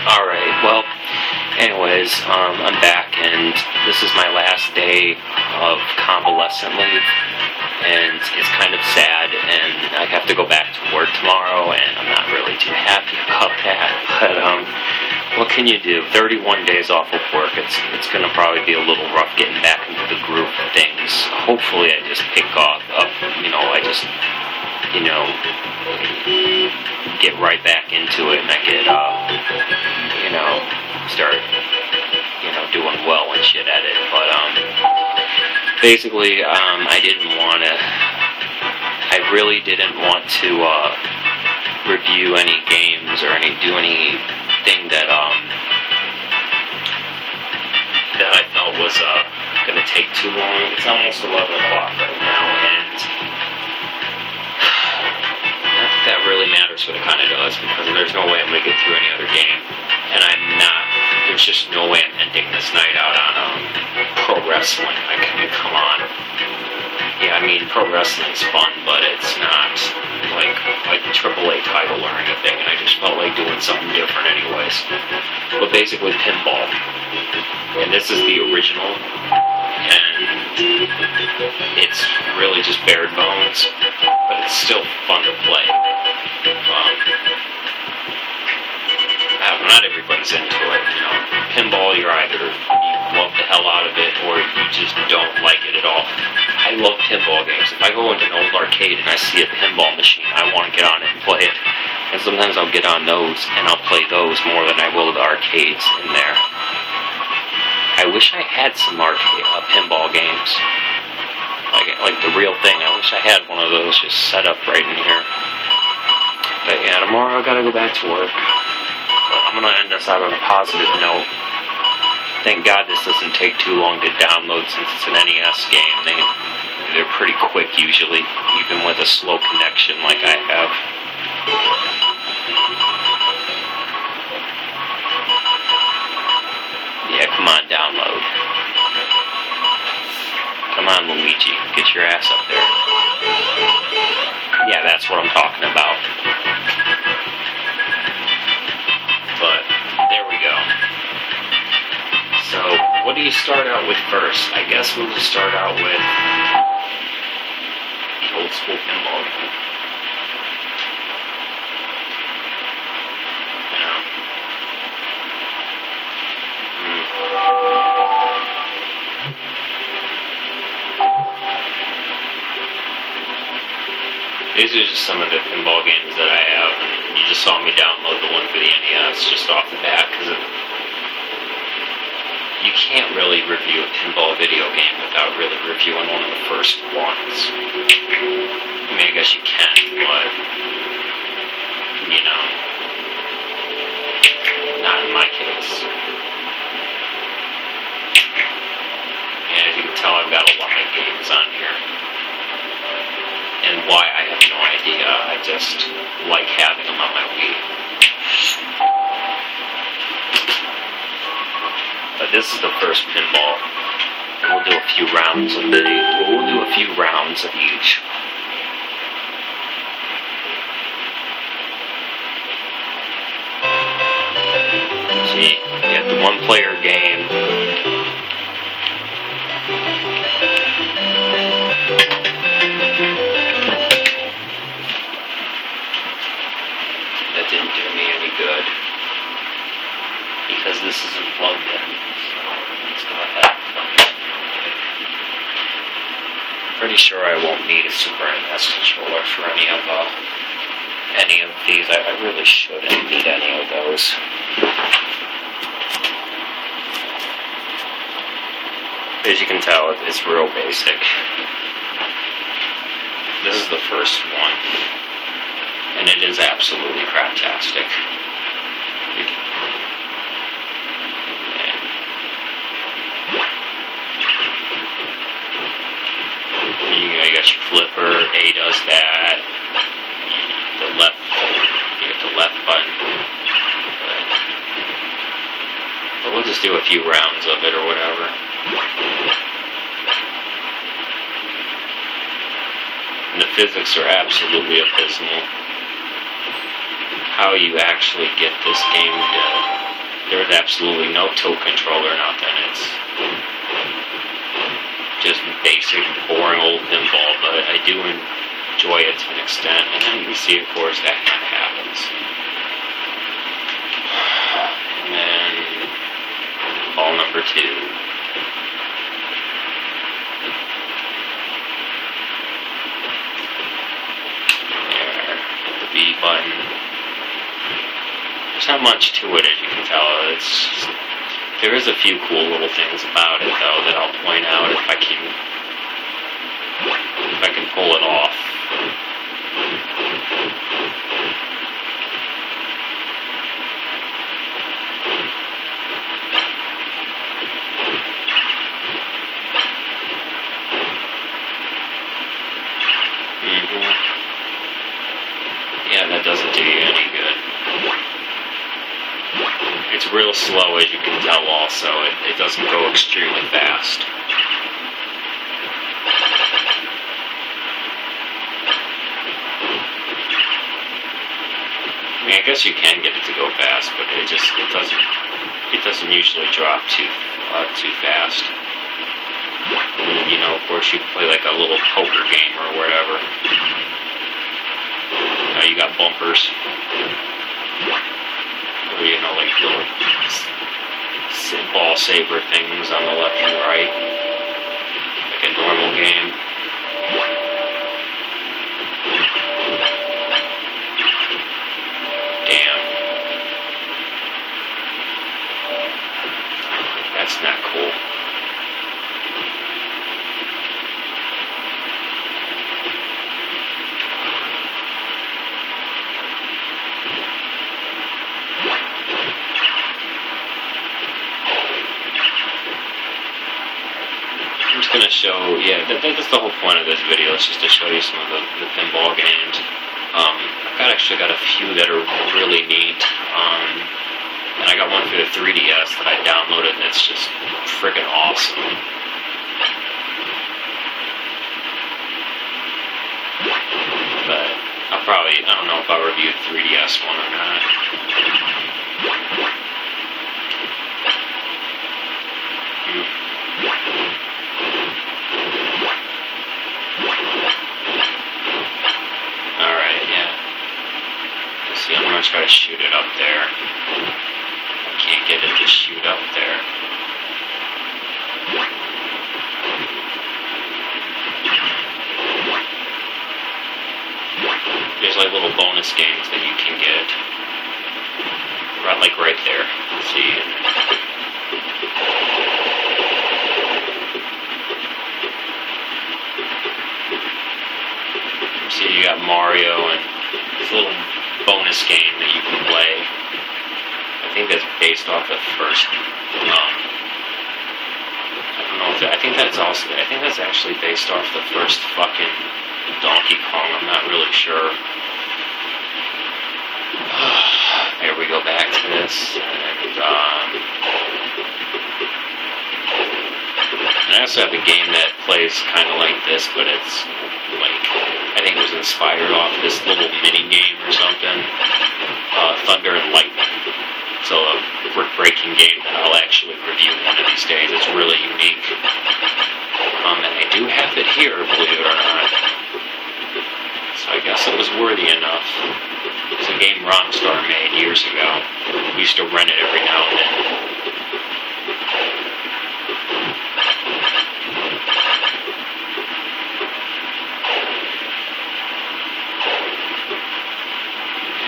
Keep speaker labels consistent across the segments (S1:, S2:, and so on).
S1: Alright, well, anyways, I'm back, and this is my last day of convalescent leave, and it's kind of sad, and I have to go back to work tomorrow, and I'm not really too happy about that, but, what can you do? 31 days off of work, it's gonna probably be a little rough getting back into the groove of things. Hopefully I just pick up, get right back into it, and I get, start, doing well and shit at it, but, basically, I really didn't want to, review any games or do anything that I felt was, gonna take too long. It's almost 11 o'clock right now, and that really matters what it kind of does, because there's no way I'm going to get through any other game, and there's just no way I'm ending this night out on pro wrestling. Come on. Yeah, pro wrestling's fun, but it's not like a AAA title or anything, and I just felt like doing something different anyways. But basically pinball, and this is the original, and it's really just bare bones, but it's still fun to play. Not everybody's into it, Pinball, you love the hell out of it, or you just don't like it at all. I love pinball games. If I go into an old arcade and I see a pinball machine, I want to get on it and play it. And sometimes I'll get on those, and I'll play those more than I will the arcades in there. I wish I had some pinball games. Like the real thing. I wish I had one of those just set up right in here. But yeah, tomorrow I gotta go back to work. But I'm gonna end this out on a positive note. Thank God this doesn't take too long to download, since it's an NES game. They're pretty quick usually, even with a slow connection like I have. Yeah, come on, download. Come on, Luigi, get your ass up there. Yeah, that's what I'm talking about. But, there we go. So, what do you start out with first? I guess we'll just start out with the old school pinball game. These are just some of the pinball games that I have, and you just saw me download the one for the NES just off the bat, because you can't really review a pinball video game without really reviewing one of the first ones. I guess you can, but, not in my case. And as you can tell, I've got a lot of games on here. And why, I have no idea. I just like having them on my Wii. But this is the first pinball. And we'll do a few rounds of each. See, you have the one-player game. That didn't do me any good, because this isn't plugged in. Let's go ahead. Pretty sure I won't need a Super NES controller for any of these. I really shouldn't need any of those. As you can tell, it's real basic. This is the first one, and it is absolutely craptastic. You got your flipper, A does that, you get the left button. But we'll just do a few rounds of it or whatever. And the physics are absolutely abysmal. How you actually get this game to There's absolutely no tilt control or nothing. It's just basic, boring old pinball, but I do enjoy it to an extent. And then you see, of course, that kind of happens. And then ball number 2. There, hit the B button. There's not much to it, as you can tell. There is a few cool little things about it, though, that I'll point out if I can pull it off. Yeah, that doesn't do you any good. It's real slow, as you can tell also. It doesn't go extremely fast. I mean, I guess you can get it to go fast, but it doesn't usually drop too fast. And, you know, of course, you play like a little poker game or whatever. You got bumpers. Or, you know, like little ball saber things on the left and right. Like a normal game. Damn. That's not cool. I'm just going to show, yeah, that's the whole point of this video, is just to show you some of the pinball games. I've actually got a few that are really neat, and I got one for the 3DS that I downloaded, and it's just freaking awesome. But I don't know if I'll review the 3DS one or not. Alright, yeah. See, I'm going to try to shoot it up there. I can't get it to shoot up there. There's like little bonus games that you can get. Like right there. Let's see. See, you got Mario, and it's a little bonus game that you can play. I think that's based off the first. I don't know if I think that's actually based off the first fucking Donkey Kong. I'm not really sure. Here we go back to this, and I also have a game that plays kind of like this, but it's like, I think it was inspired off this little mini game or something. Thunder and Lightning. So a brick-breaking game that I'll actually review one of these days. It's really unique. And I do have it here, believe it or not. So I guess it was worthy enough. It's a game Rockstar made years ago. We used to rent it every now and then.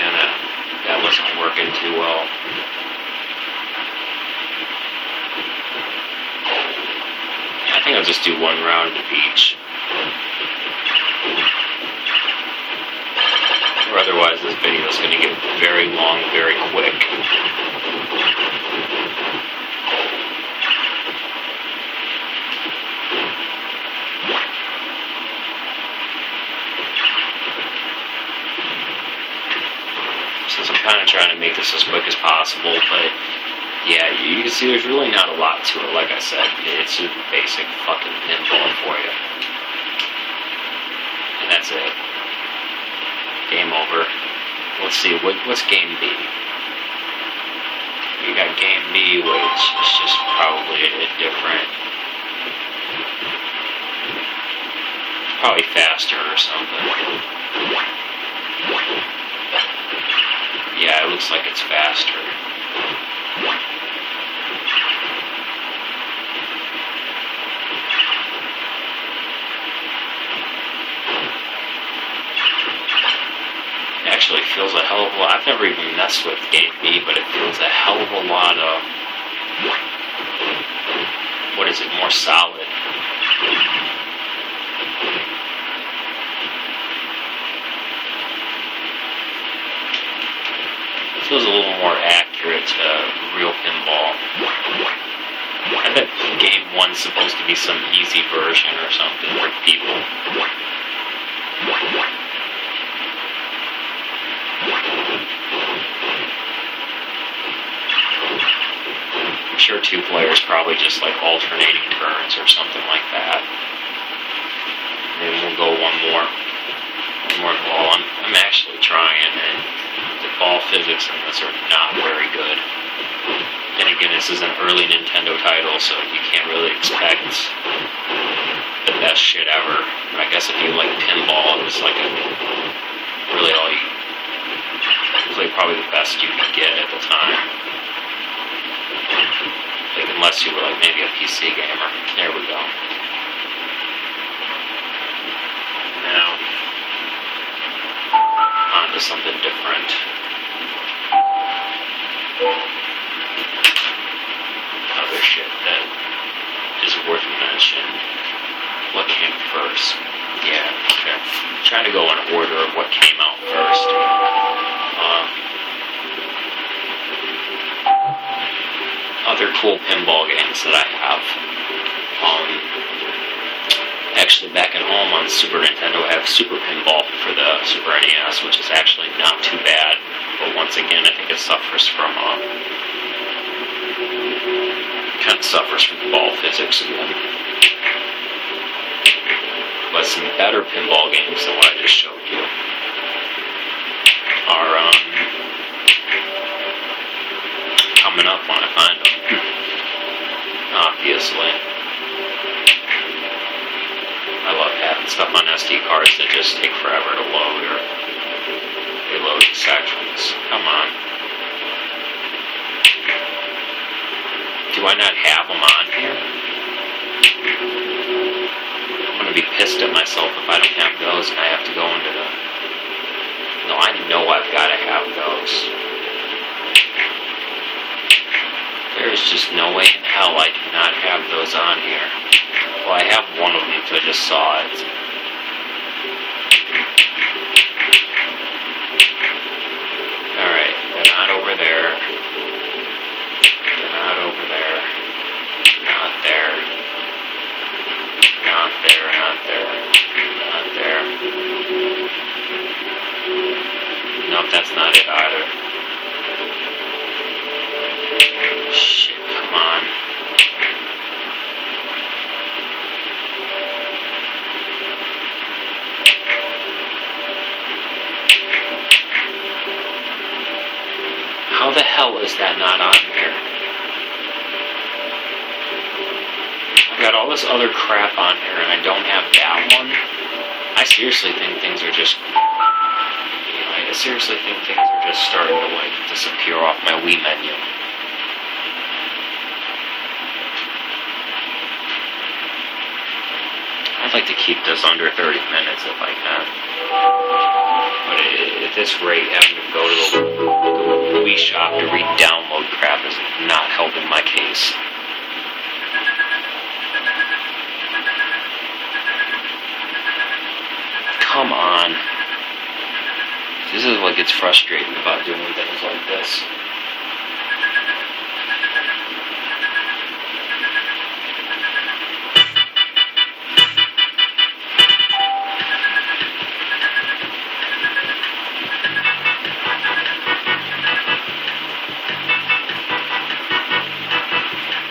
S1: And that wasn't working too well. I think I'll just do one round of each. Or otherwise this video is going to get very long, very quick. Since I'm kind of trying to make this as quick as possible, but yeah, you can see there's really not a lot to it. Like I said, it's just basic fucking pinball for you. And that's it. Game over. Let's see, what's game B? You got Game B, which is just probably a different, probably faster or something. Yeah, it looks like it's faster. Actually feels a hell of a lot. I've never even messed with Game B, but it feels a hell of a lot of, what is it, more solid. It feels a little more accurate to real pinball. I bet Game 1's supposed to be some easy version or something for people. I'm sure 2 players probably just like alternating turns or something like that. Maybe we'll go one more ball. I'm actually trying, and the ball physics in this are not very good. And again, this is an early Nintendo title, so you can't really expect the best shit ever. But I guess if you like pinball, it's like really all you. It was like probably the best you could get at the time. Like, unless you were like maybe a PC gamer. There we go. Now, on to something different. Other shit that is worth mentioning. What came first? Yeah, okay. I'm trying to go in order of what came out first. Other cool pinball games that I have. Actually, back at home on Super Nintendo, I have Super Pinball for the Super NES, which is actually not too bad. But once again, I think it suffers from kind of suffers from ball physics again. But some better pinball games than what I just showed you are coming up when I find them. Obviously. I love having stuff on SD cards that just take forever to load, or they load in sections. Come on. Do I not have them on here? I'm going to be pissed at myself if I don't have those and I have to go into the... No, I know I've got to have those. There's just no way in hell I do not have those on here. Well, I have one of them because I just saw it. Alright, they're not over there. They're not over there. Not there. Not there, not there. Not there. Nope, that's not it either. Shit, come on. How the hell is that not on here? I've got all this other crap on here and I don't have that one. I seriously think things are just... I seriously think things are just starting to, like, disappear off my Wii menu. I'd like to keep this under 30 minutes if I can. But at this rate, having to go to the Wii shop to re-download crap is not helping my case. Come on. This is what gets frustrating about doing things like this.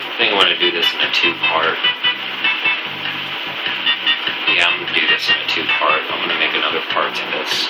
S1: I think I want to do this in a 2-part. Yeah, I'm going to do this in a 2-part. I'm going to make another part to this.